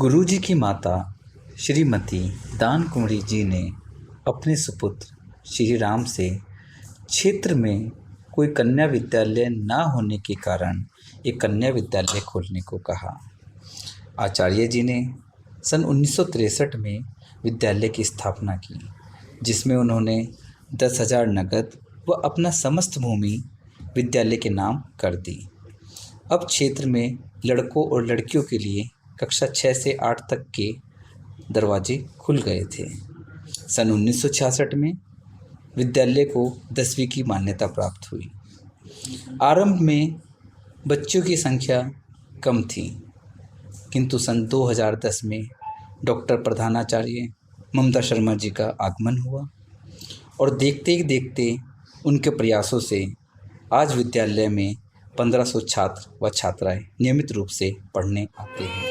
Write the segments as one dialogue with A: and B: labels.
A: गुरुजी की माता श्रीमती दान कुंवरी जी ने अपने सुपुत्र श्री राम से क्षेत्र में कोई कन्या विद्यालय ना होने के कारण एक कन्या विद्यालय खोलने को कहा। आचार्य जी ने सन 1963 में विद्यालय की स्थापना की, जिसमें उन्होंने 10,000 नकद व अपना समस्त भूमि विद्यालय के नाम कर दी। अब क्षेत्र में लड़कों और लड़कियों के लिए कक्षा 6 से 8 तक के दरवाजे खुल गए थे। सन 1966 में विद्यालय को 10वीं की मान्यता प्राप्त हुई। आरंभ में बच्चों की संख्या कम थी, किंतु सन 2010 में डॉक्टर प्रधानाचार्य ममता शर्मा जी का आगमन हुआ और देखते ही देखते उनके प्रयासों से आज विद्यालय में 1500 छात्र व छात्राएं नियमित रूप से पढ़ने आते हैं।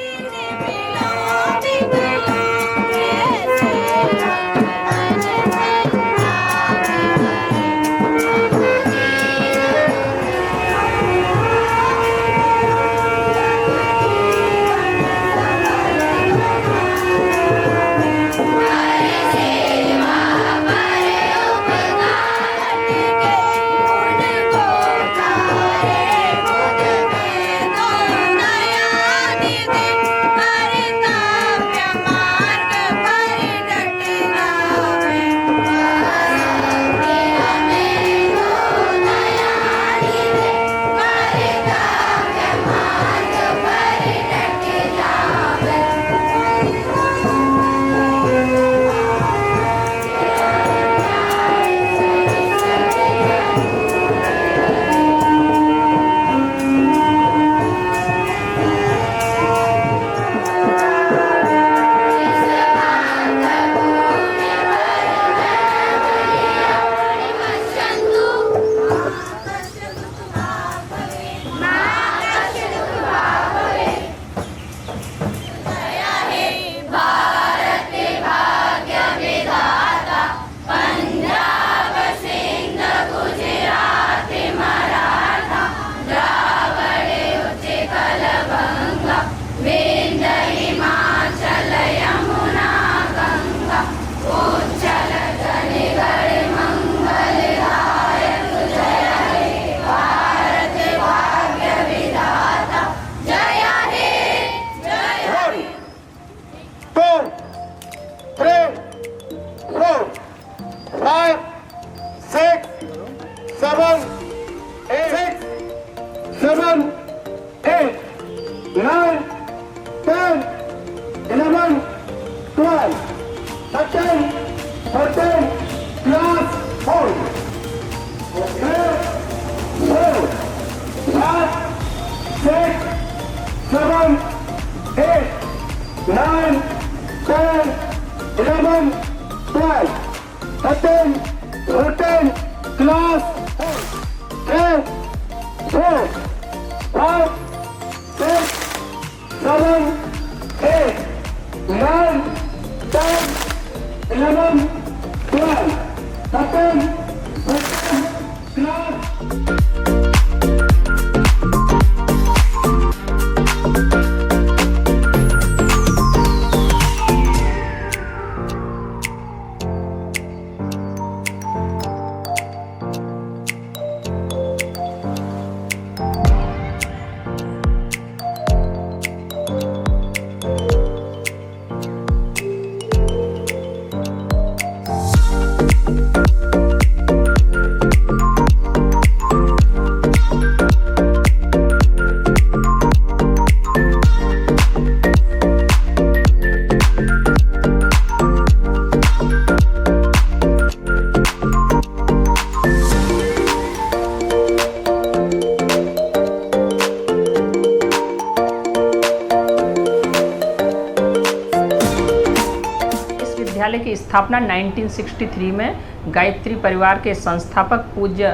B: विद्यालय की स्थापना 1963 में गायत्री परिवार के संस्थापक पूज्य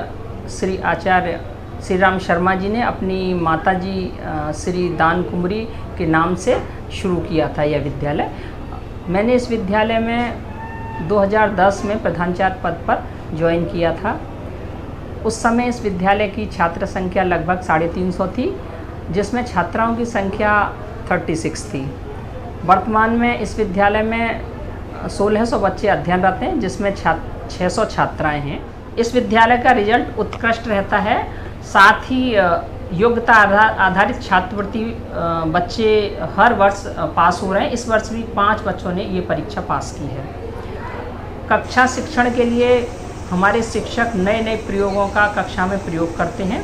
B: श्री आचार्य श्री राम शर्मा जी ने अपनी माताजी श्री दान कुंवरी के नाम से शुरू किया था यह विद्यालय। मैंने इस विद्यालय में 2010 में प्रधानाचार्य पद पर ज्वाइन किया था। उस समय इस विद्यालय की छात्र संख्या लगभग 350 थी, जिसमें छात्राओं की संख्या 36 थी। वर्तमान में इस विद्यालय में 1600 बच्चे अध्ययनरत हैं, जिसमें 600 छात्राएं हैं। इस विद्यालय का रिजल्ट उत्कृष्ट रहता है। साथ ही योग्यता आधारित छात्रवृत्ति बच्चे हर वर्ष पास हो रहे हैं। इस वर्ष भी 5 बच्चों ने ये परीक्षा पास की है। कक्षा शिक्षण के लिए हमारे शिक्षक नए नए प्रयोगों का कक्षा में प्रयोग करते हैं।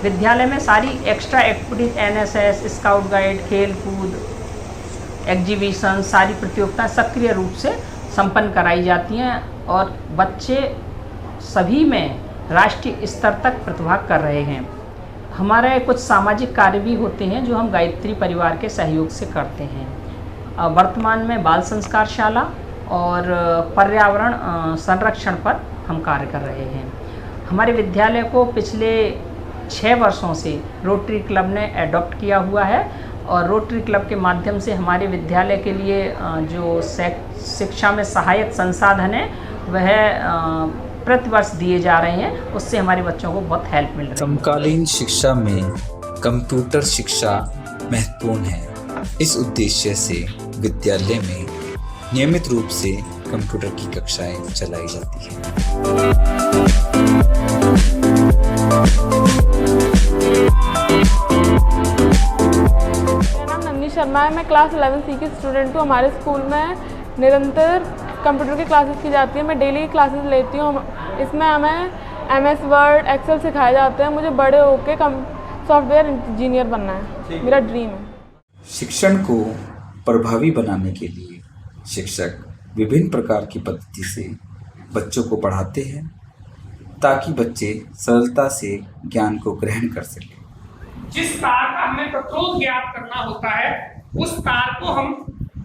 B: विद्यालय में सारी extra activities NSS, scout guide, खेल कूद, एग्जीबिशन, सारी प्रतियोगिताएं सक्रिय रूप से संपन्न कराई जाती हैं और बच्चे सभी में राष्ट्रीय स्तर तक प्रतिभाग कर रहे हैं। हमारे कुछ सामाजिक कार्य भी होते हैं जो हम गायत्री परिवार के सहयोग से करते हैं। वर्तमान में बाल संस्कारशाला और पर्यावरण संरक्षण पर हम कार्य कर रहे हैं। हमारे विद्यालय को पिछले 6 वर्षों से रोटरी क्लब ने एडॉप्ट किया हुआ है और रोटरी क्लब के माध्यम से हमारे विद्यालय के लिए जो शिक्षा में सहायक संसाधन है वह प्रतिवर्ष दिए जा रहे हैं। उससे हमारे बच्चों को बहुत हेल्प मिल रही है।
A: समकालीन शिक्षा में कंप्यूटर शिक्षा महत्वपूर्ण है। इस उद्देश्य से विद्यालय में नियमित रूप से कंप्यूटर की कक्षाएं चलाई जाती हैं।
C: मेरा नाम नंदी शर्मा है। मैं क्लास 11C की स्टूडेंट हूँ। हमारे स्कूल में निरंतर कंप्यूटर की क्लासेस की जाती है। मैं डेली क्लासेस लेती हूँ। इसमें हमें MS वर्ड, एक्सेल सिखाए जाते हैं। मुझे बड़े होकर सॉफ्टवेयर इंजीनियर बनना है, मेरा ड्रीम है।
A: शिक्षण को प्रभावी बनाने के लिए शिक्षक विभिन्न प्रकार की पद्धति से बच्चों को पढ़ाते हैं ताकि बच्चे सरलता से ज्ञान को ग्रहण कर सकें।
D: जिस तार का हमें प्रतिरोध ज्ञात करना होता है उस तार को हम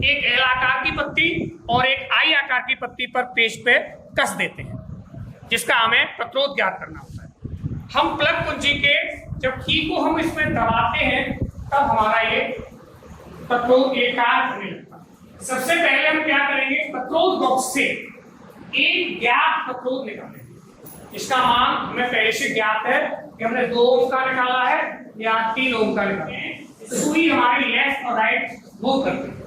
D: एक L आकार की पत्ती और एक I आकार की पत्ती पर पेज पे कस देते हैं, जिसका हमें प्रतिरोध ज्ञात करना होता है। हम प्लग कुंजी के जब की को हम इसमें दबाते हैं तब हमारा ये प्रतिरोध एक कार्य होने लगता है। सबसे पहले हम क्या करेंगे, प्रतिरोध बॉक्स से एक ज्ञात प्रतिरोध निकालेंगे। इसका मान हमें पहले से ज्ञात है कि हमने 2 ओम का निकाला है या 3 ओम का निकाला है। सुई हमारे लेफ्ट और राइट मूव करती है।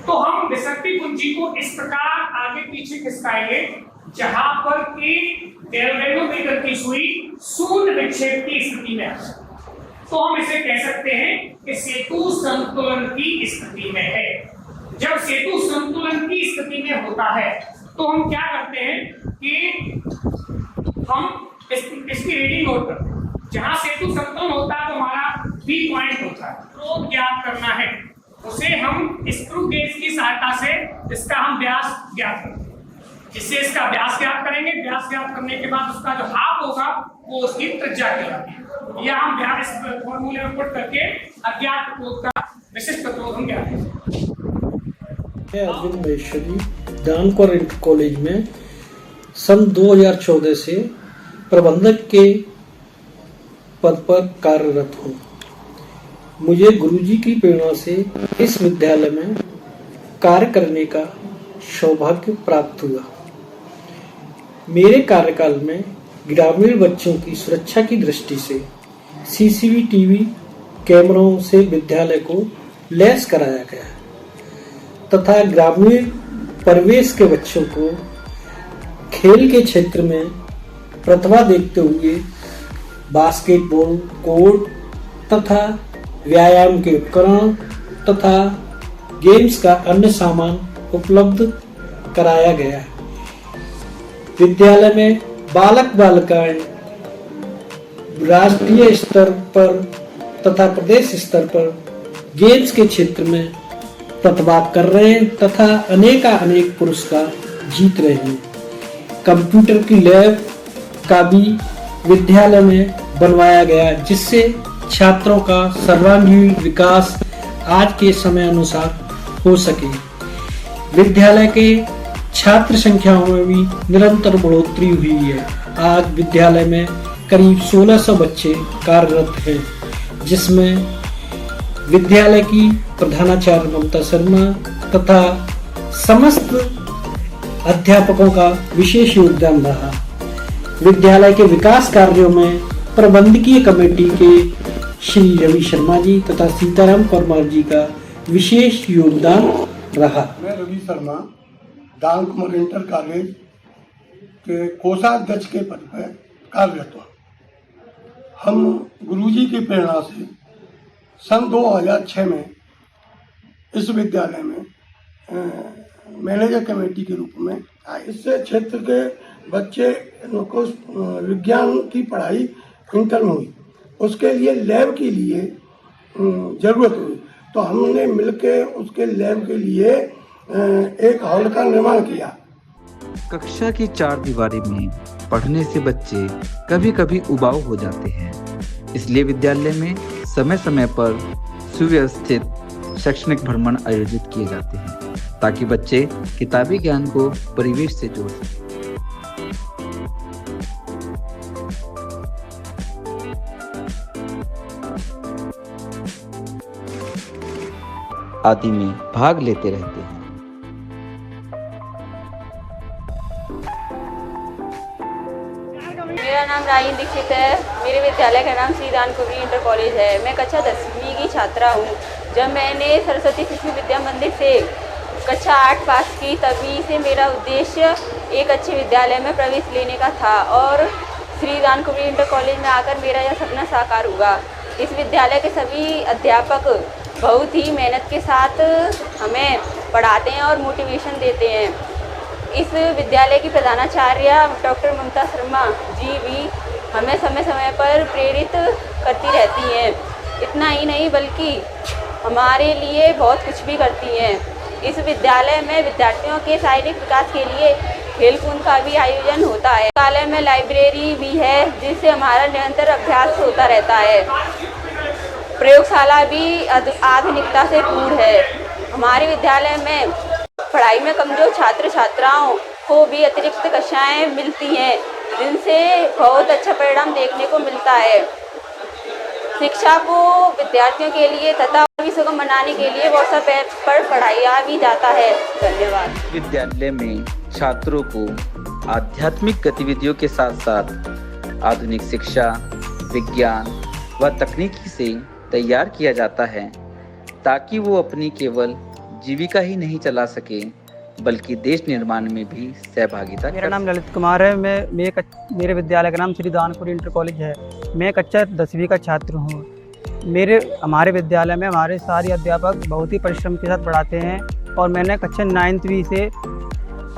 D: तो हम विसर्पी कुंजी को इस प्रकार आगे पीछे खिसकाएंगे जहां पर एक डेरिवेटिव की सुई शून्य विक्षेप की स्थिति में आ जाए। तो हम इसे कह सकते हैं कि सेतु संतुलन की स्थिति में है। जब सेतु संतुलन की स्थिति में होता है तो हम क्या करते हैं कि हम इसकी रीडिंग नोट करते हैं। जहां सेतु संतुलन होता है तो हमारा B पॉइंट होता है। तो ज्ञात करना है उसे हम स्क्रू गेज की सहायता से इसका हम व्यास ज्ञात करते हैं। जिससे इसका व्यास ज्ञात करेंगे, व्यास ज्ञात करने के बाद उसका जो हाफ होगा वो उसकी त्रिज्या कहलाती है। या हम व्यास फॉर्मूले में पुट करके अज्ञात प्रतिरोध का विशिष्ट प्रतिरोध हम ज्ञात करते हैं।
E: अरविंद महेश्वरी दानकुर कॉलेज में सन 2014 से प्रबंधक के पद पर कार्यरत हूँ। मुझे गुरुजी की प्रेरणा से इस विद्यालय में कार्य करने का सौभाग्य प्राप्त हुआ। मेरे कार्यकाल में ग्रामीण बच्चों की सुरक्षा की दृष्टि से CCTV कैमरों से विद्यालय को लैस कराया गया तथा ग्रामीण परिवेश के बच्चों को खेल के क्षेत्र में प्रतिभा देखते हुए बास्केटबॉल कोर्ट तथा व्यायाम के उपकरण तथा गेम्स का अन्य सामान उपलब्ध कराया गया है। विद्यालय में बालक बालिकाएं राष्ट्रीय स्तर पर तथा प्रदेश स्तर पर गेम्स के क्षेत्र में प्रतिभा कर रहे हैं तथा अनेक पुरस्कार जीत रहे हैं। कंप्यूटर की लैब का भी विद्यालय में बनवाया गया जिससे छात्रों का सर्वांगीण विकास आज के समय अनुसार हो सके। विद्यालय के छात्र संख्याओं में भी निरंतर बढ़ोतरी हुई है। आज विद्यालय में करीब 1600 बच्चे कार्यरत हैं, जिसमें विद्यालय की प्रधानाचार्य ममता शर्मा तथा समस्त अध्यापकों का विशेष योगदान रहा। विद्यालय के विकास कार्यों में प्रबंधकीय कमेटी के श्री रवि शर्मा जी तथा सीताराम परमार जी का विशेष योगदान रहा।
F: मैं रवि शर्मा दान कुमार इंटर कॉलेज के कोषाध्यक्ष के पद पर कार्यरत हूँ। हम गुरुजी की प्रेरणा से सन 2006 में इस विद्यालय में मैनेजर कमेटी के रूप में आए। इससे क्षेत्र के बच्चे को विज्ञान की पढ़ाई इंटर में हुई, उसके लिए लैब के लिए ज़रूरत हुई, तो हमने मिलकर उसके लैब के लिए एक हॉल का निर्माण किया।
A: कक्षा की चार दीवारी में पढ़ने से बच्चे कभी कभी उबाऊ हो जाते हैं, इसलिए विद्यालय में समय समय पर सुव्यवस्थित शैक्षणिक भ्रमण आयोजित किए जाते हैं ताकि बच्चे किताबी ज्ञान को परिवेश से जोड़ सकें। आदि में भाग लेते रहते हैं।
G: मेरा नाम राहीन दीक्षित है। मेरे विद्यालय का नाम श्री दानकुमरी इंटर कॉलेज है। मैं कक्षा 10वीं की छात्रा हूँ। जब मैंने सरस्वती शिशु विद्या मंदिर से कक्षा 8 पास की, तभी से मेरा उद्देश्य एक अच्छे विद्यालय में प्रवेश लेने का था और श्री दानकुमरी इंटर कॉलेज में आकर मेरा यह सपना साकार हुआ। इस विद्यालय के सभी अध्यापक बहुत ही मेहनत के साथ हमें पढ़ाते हैं और मोटिवेशन देते हैं। इस विद्यालय की प्रधानाचार्य डॉक्टर ममता शर्मा जी भी हमें समय समय पर प्रेरित करती रहती हैं। इतना ही नहीं बल्कि हमारे लिए बहुत कुछ भी करती हैं। इस विद्यालय में विद्यार्थियों के शारीरिक विकास के लिए खेलकूद का भी आयोजन होता है। विद्यालय में लाइब्रेरी भी है जिससे हमारा निरंतर अभ्यास होता रहता है। प्रयोगशाला भी आधुनिकता से पूर्ण है। हमारे विद्यालय में पढ़ाई में कमजोर छात्र छात्राओं को भी अतिरिक्त कक्षाएं मिलती हैं जिनसे बहुत अच्छा परिणाम देखने को मिलता है। शिक्षा को विद्यार्थियों के लिए तथा सुगम बनाने के लिए बहुत सा पर पढ़ाया भी जाता है। धन्यवाद।
A: विद्यालय में छात्रों को आध्यात्मिक गतिविधियों के साथ साथ आधुनिक शिक्षा, विज्ञान व तकनीकी से तैयार किया जाता है ताकि वो अपनी केवल जीविका ही नहीं चला सके बल्कि देश निर्माण में भी सहभागिता।
H: मेरा नाम ललित कुमार है। मेरे विद्यालय का नाम श्री दानकुमरी इंटर कॉलेज है। मैं कक्षा 10वीं का छात्र हूँ। हमारे विद्यालय में हमारे सारे अध्यापक बहुत ही परिश्रम के साथ पढ़ाते हैं और मैंने कक्षा 9वीं से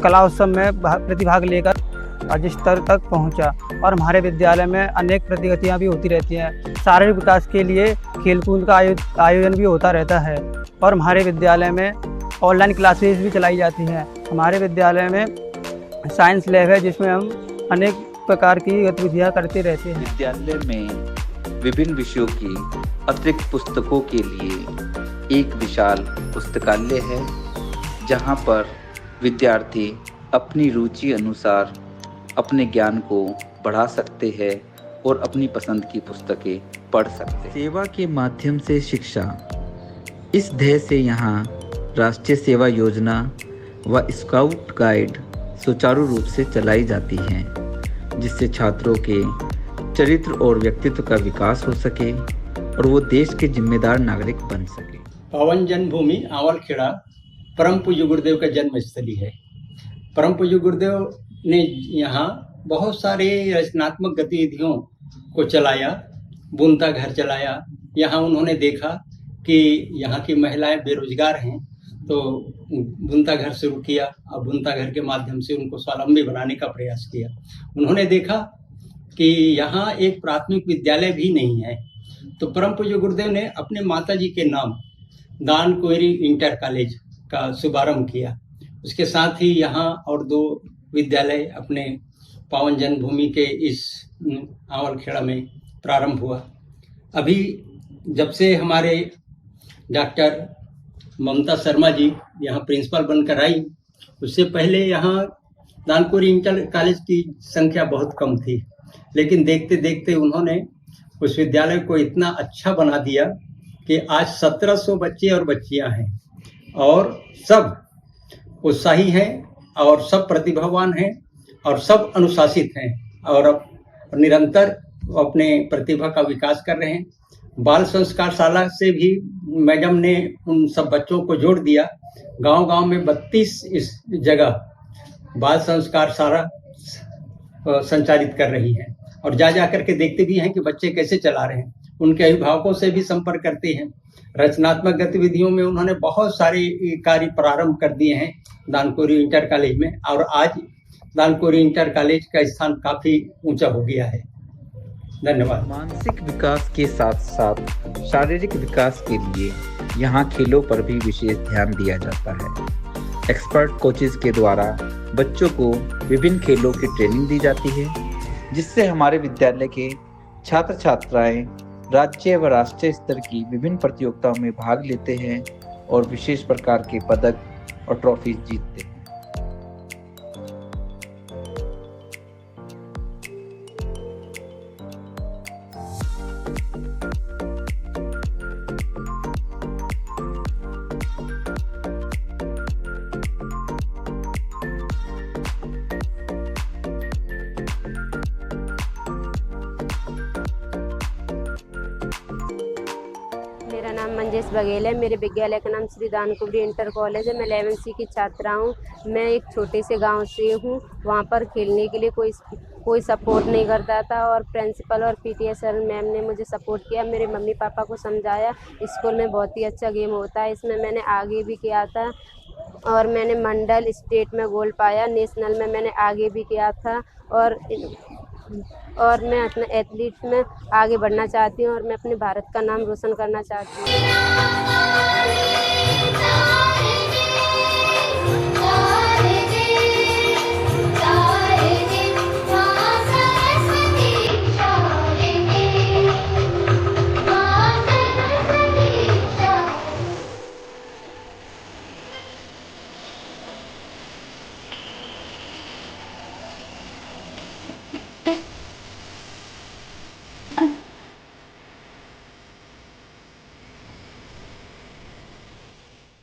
H: कला उत्सव में प्रतिभाग लेकर राज्य स्तर तक पहुँचा और हमारे विद्यालय में अनेक प्रतियोगिताएँ भी होती रहती हैं। शारीरिक विकास के लिए खेलकूद का आयोजन भी होता रहता है और हमारे विद्यालय में ऑनलाइन क्लासेस भी चलाई जाती हैं। हमारे विद्यालय में साइंस लैब है जिसमें हम अनेक प्रकार की गतिविधियाँ करते रहते हैं।
A: विद्यालय में विभिन्न विषयों की अतिरिक्त पुस्तकों के लिए एक विशाल पुस्तकालय है जहाँ पर विद्यार्थी अपनी रुचि अनुसार अपने ज्ञान को बढ़ा सकते हैं और अपनी पसंद की पुस्तकें पढ़ सकते हैं। सेवा के माध्यम से शिक्षा, इस ध्येय से यहाँ राष्ट्रीय सेवा योजना व स्काउट गाइड सुचारू रूप से चलाई जाती हैं जिससे छात्रों के चरित्र और व्यक्तित्व का विकास हो सके और वो देश के जिम्मेदार नागरिक बन सके।
I: पावन जन्मभूमि आवलखेड़ा परम पूज्य गुरुदेव का जन्मस्थली है। परम पूज्य गुरुदेव ने यहाँ बहुत सारे रचनात्मक गतिविधियों को चलाया। बुनता घर चलाया। यहाँ उन्होंने देखा कि यहाँ की महिलाएं बेरोजगार हैं तो बुनता घर शुरू किया और बुनता घर के माध्यम से उनको स्वावलंबी बनाने का प्रयास किया। उन्होंने देखा कि यहाँ एक प्राथमिक विद्यालय भी नहीं है तो परम पूज्य गुरुदेव ने अपने माताजी के नाम दानकुमरी इंटर कॉलेज का शुभारंभ किया। उसके साथ ही यहाँ और 2 विद्यालय अपने पावन जन्मभूमि के इस आवलखेड़ा में प्रारंभ हुआ। अभी जब से हमारे डॉक्टर ममता शर्मा जी यहाँ प्रिंसिपल बनकर आई, उससे पहले यहाँ दानकुमरी इंटर कॉलेज की संख्या बहुत कम थी, लेकिन देखते देखते उन्होंने उस विद्यालय को इतना अच्छा बना दिया कि आज 1700 बच्चे और बच्चियां हैं और सब उत्साही हैं और सब प्रतिभावान हैं और सब अनुशासित हैं और निरंतर अपने प्रतिभा का विकास कर रहे हैं। बाल संस्कार शाला से भी मैडम ने उन सब बच्चों को जोड़ दिया। गांव-गांव में 32 इस जगह बाल संस्कार शाला संचालित कर रही है और जा करके देखते भी हैं कि बच्चे कैसे चला रहे हैं। उनके अभिभावकों से भी संपर्क करते हैं। रचनात्मक गतिविधियों में उन्होंने बहुत सारे कार्य प्रारंभ कर दिए हैं दानकोरी इंटर कॉलेज में, और आज दानकोरी इंटर कॉलेज का स्थान काफी ऊंचा हो गया है। धन्यवाद।
A: मानसिक विकास के साथ साथ शारीरिक विकास के लिए यहाँ खेलों पर भी विशेष ध्यान दिया जाता है। एक्सपर्ट कोचेज के द्वारा बच्चों को विभिन्न खेलों की ट्रेनिंग दी जाती है, जिससे हमारे विद्यालय के छात्र छात्राएं राज्य व राष्ट्रीय स्तर की विभिन्न प्रतियोगिताओं में भाग लेते हैं और विशेष प्रकार के पदक और ट्रॉफी जीतते हैं।
J: मेरा नाम मंजेश बघेल है। मेरे विद्यालय का नाम श्री दानकुमरी इंटर कॉलेज है। मैं 11वीं सी की छात्रा हूँ। मैं एक छोटे से गांव से हूँ। वहाँ पर खेलने के लिए कोई सपोर्ट नहीं करता था और प्रिंसिपल और पीटीए सर मैम ने मुझे सपोर्ट किया। मेरे मम्मी पापा को समझाया स्कूल में बहुत ही अच्छा गेम होता है, इसमें मैंने आगे भी किया था और मैंने मंडल स्टेट में गोल्ड पाया। नेशनल में मैंने आगे भी किया था और मैं अपने एथलीट में आगे बढ़ना चाहती हूँ और मैं अपने भारत का नाम रोशन करना चाहती हूँ।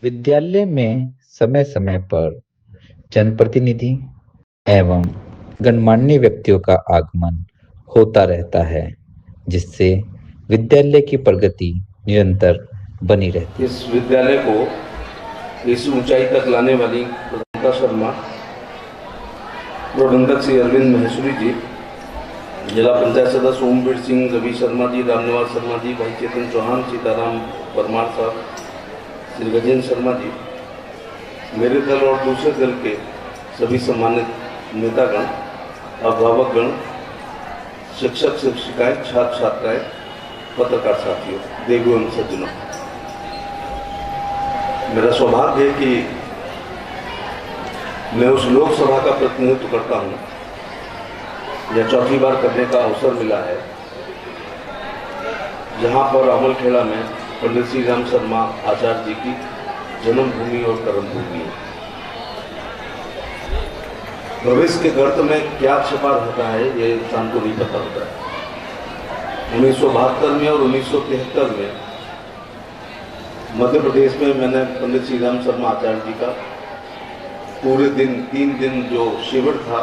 A: विद्यालय में समय समय पर जनप्रतिनिधि एवं गणमान्य व्यक्तियों का आगमन होता रहता है, जिससे विद्यालय की प्रगति निरंतर बनी रहती है।
K: इस विद्यालय को इस ऊंचाई तक लाने वाली प्रबंधक शर्मा, प्रबंधक श्री अरविंद महेश्वरी जी, जिला पंचायत सदस्य ओमवीर सिंह, रवि शर्मा जी, रामनिवास शर्मा जी, भाई चेतन चौहान, सीताराम परमार साहब, श्री गजेंद्र शर्मा जी, मेरे दल और दूसरे दल के सभी सम्मानित नेतागण, अभिभावकगण, शिक्षक शिक्षिकाएं, छात्र छात्राएं, पत्रकार साथियों, देवियों एवं सज्जनों, मेरा सौभाग्य है कि मैं उस लोकसभा का प्रतिनिधित्व करता हूँ, यह चौथी बार करने का अवसर मिला है, जहाँ पर अमलखेड़ा में पंडित श्री राम शर्मा आचार्य जी की जन्मभूमि और कर्मभूमि है। भविष्य के गर्त में क्या छिपा रहता है ये इंसान को नहीं पता होता है। 1972 में और 1973 में मध्य प्रदेश में मैंने पंडित श्री राम शर्मा आचार्य जी का पूरे दिन 3 दिन जो शिविर था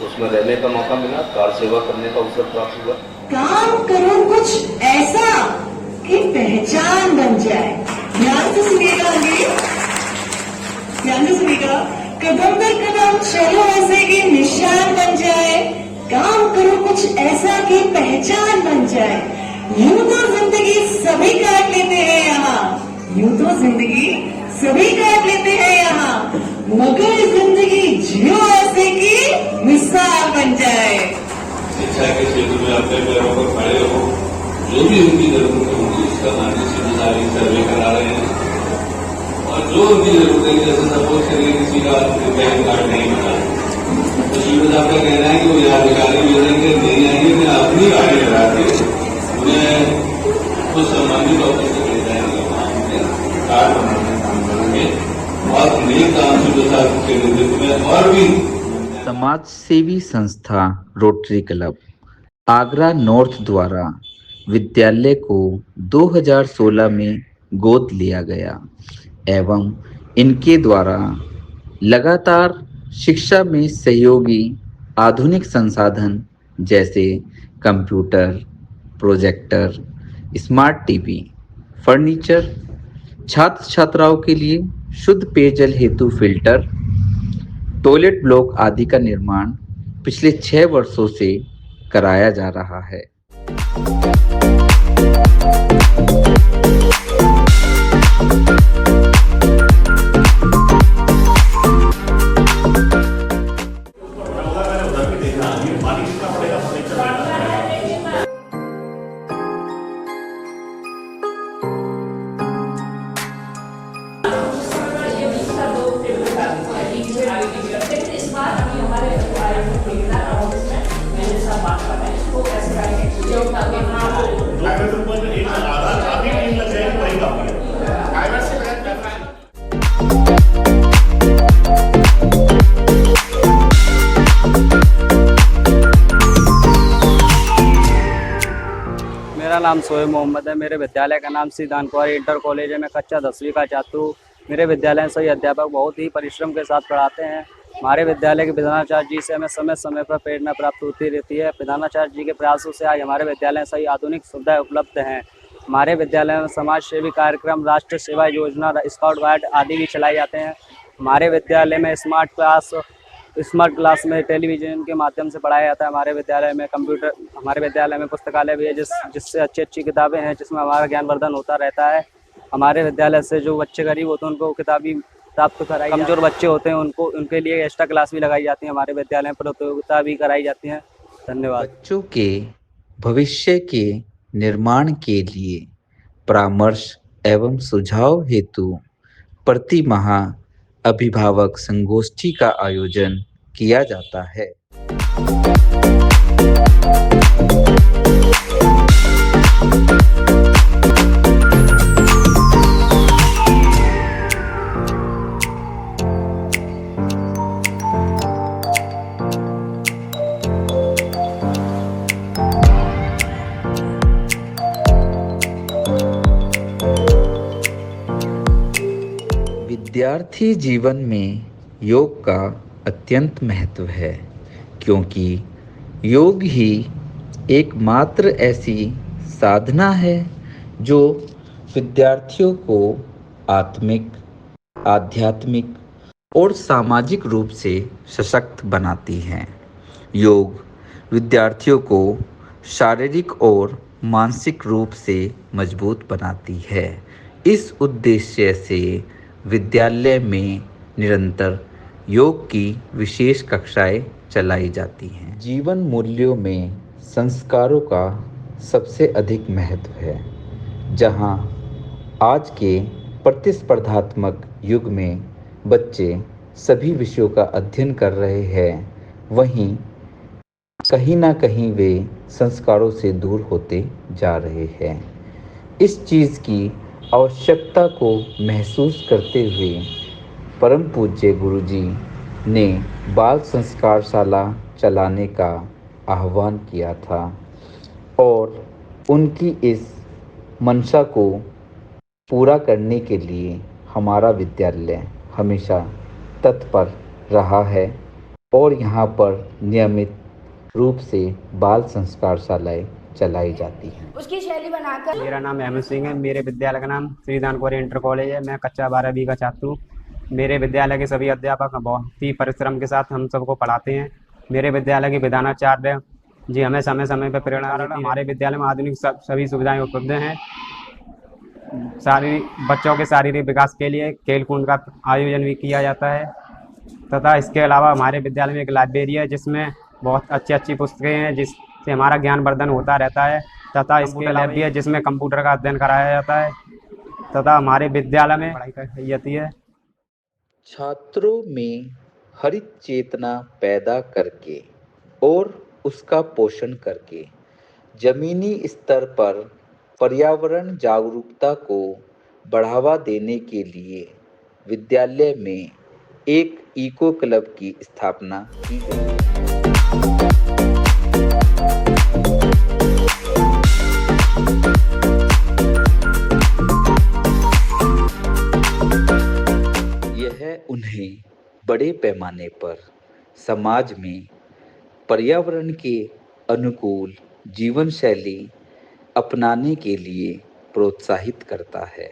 K: उसमें रहने का मौका मिला, कार सेवा करने का अवसर प्राप्त हुआ।
L: काम करो कुछ ऐसा कि पहचान बन जाए। ध्यान से सुनिएगा, आगे ध्यान से सुनिएगा। कदम दर कदम चलो ऐसे कि निशान बन जाए। काम करो कुछ ऐसा कि पहचान बन जाए। यूं तो जिंदगी सभी काट लेते हैं यहाँ, यूं तो जिंदगी सभी काट लेते हैं यहाँ, मगर जिंदगी जियो ऐसे कि मिसाल बन जाए।
M: शिक्षा के क्षेत्र में अपने पैरों पर खड़े हो, जो भी उनकी जरूरत है उनकी उसका मानने से सारी सर्वे करा रहे हैं और जो उनकी जरूरत है, जैसे सपोज करिए किसी का बैंक कार्ड नहीं बना तो शिविर साहब का कहना है कि वो यहाँ अधिकारी मिलेंगे नहीं आएंगे, मैं अपनी गाड़ी लगा के उन्हें कुछ संबंधित ऑफिस से ले जाएंगे, कार्ड बनाने का काम करेंगे और नेक काम शिविर साहब के नेतृत्व में। और भी
A: समाज सेवी संस्था रोटरी क्लब आगरा नॉर्थ द्वारा विद्यालय को 2016 में गोद लिया गया एवं इनके द्वारा लगातार शिक्षा में सहयोगी आधुनिक संसाधन जैसे computer, projector, smart TV, furniture, छात्र छात्राओं के लिए शुद्ध पेयजल हेतु फिल्टर, टॉयलेट ब्लॉक आदि का निर्माण पिछले 6 वर्षों से कराया जा रहा है।
H: मेरा नाम सोएब मोहम्मद है। मेरे विद्यालय का नाम श्री दान कुंवरी इंटर कॉलेज है। मैं कक्षा 10वीं का छात्र हूँ। मेरे विद्यालय में सभी अध्यापक बहुत ही परिश्रम के साथ पढ़ाते हैं। हमारे विद्यालय के प्रधानाचार्य जी से हमें समय समय पर प्रेरणा प्राप्त होती रहती है। प्रधानाचार्य जी के प्रयासों से आज हमारे विद्यालय में सही आधुनिक सुविधाएं उपलब्ध हैं। हमारे विद्यालय में समाज सेवी कार्यक्रम, राष्ट्रीय सेवा योजना, स्काउट गाइड आदि भी चलाए जाते हैं। हमारे विद्यालय में स्मार्ट क्लास में टेलीविजन के माध्यम से पढ़ाया जाता है। हमारे विद्यालय में कंप्यूटर, हमारे विद्यालय में पुस्तकालय भी है जिससे अच्छी अच्छी किताबें हैं, जिसमें हमारा ज्ञानवर्धन होता रहता है। हमारे विद्यालय से जो बच्चे गरीब होते हैं उनको किताबी प्राप्त कराई, कमजोर बच्चे होते हैं उनके लिए एक्स्ट्रा क्लास भी लगाई जाती है। हमारे विद्यालय में प्रतियोगिता भी कराई जाती है। धन्यवाद।
A: बच्चों के भविष्य के निर्माण के लिए परामर्श एवं सुझाव हेतु प्रति माह अभिभावक संगोष्ठी का आयोजन किया जाता है। विद्यार्थी जीवन में योग का अत्यंत महत्व है, क्योंकि योग ही एकमात्र ऐसी साधना है जो विद्यार्थियों को आत्मिक, आध्यात्मिक और सामाजिक रूप से सशक्त बनाती है। योग विद्यार्थियों को शारीरिक और मानसिक रूप से मजबूत बनाती है। इस उद्देश्य से विद्यालय में निरंतर योग की विशेष कक्षाएं चलाई जाती हैं। जीवन मूल्यों में संस्कारों का सबसे अधिक महत्व है। जहां आज के प्रतिस्पर्धात्मक युग में बच्चे सभी विषयों का अध्ययन कर रहे हैं, वहीं कहीं ना कहीं वे संस्कारों से दूर होते जा रहे हैं। इस चीज़ की आवश्यकता को महसूस करते हुए परम पूज्य गुरुजी ने बाल संस्कारशाला चलाने का आह्वान किया था और उनकी इस मंशा को पूरा करने के लिए हमारा विद्यालय हमेशा तत्पर रहा है और यहाँ पर नियमित रूप से बाल संस्कारशालाएँ चलाई जाती हैं।
N: उसकी शैली बनाकर।
H: मेरा नाम अहमद सिंह है। मेरे विद्यालय का नाम श्री दान कुंवरी इंटर कॉलेज है। मैं कक्षा 12वीं का छात्र हूँ। मेरे विद्यालय के सभी अध्यापक बहुत ही परिश्रम के साथ हम सबको पढ़ाते हैं। मेरे विद्यालय के प्रधानाचार्य जी हमें समय समय पर प्रेरणा देते हैं। हमारे विद्यालय में आधुनिक सभी सुविधाएं उपलब्ध हैं। बच्चों के शारीरिक विकास के लिए खेल कूद का आयोजन भी किया जाता है तथा इसके अलावा हमारे विद्यालय में एक लाइब्रेरी है जिसमें बहुत अच्छी अच्छी पुस्तकें हैं जिससे हमारा ज्ञानवर्धन होता रहता है तथा इसके लैब भी है जिसमें कंप्यूटर का अध्ययन कराया जाता है तथा हमारे विद्यालय में पढ़ाई कराई जाती है।
A: छात्रों में हरित चेतना पैदा करके और उसका पोषण करके जमीनी स्तर पर पर्यावरण जागरूकता को बढ़ावा देने के लिए विद्यालय में एक इको क्लब की स्थापना की गई। यह उन्हें बड़े पैमाने पर समाज में पर्यावरण के अनुकूल जीवन शैली अपनाने के लिए प्रोत्साहित करता है।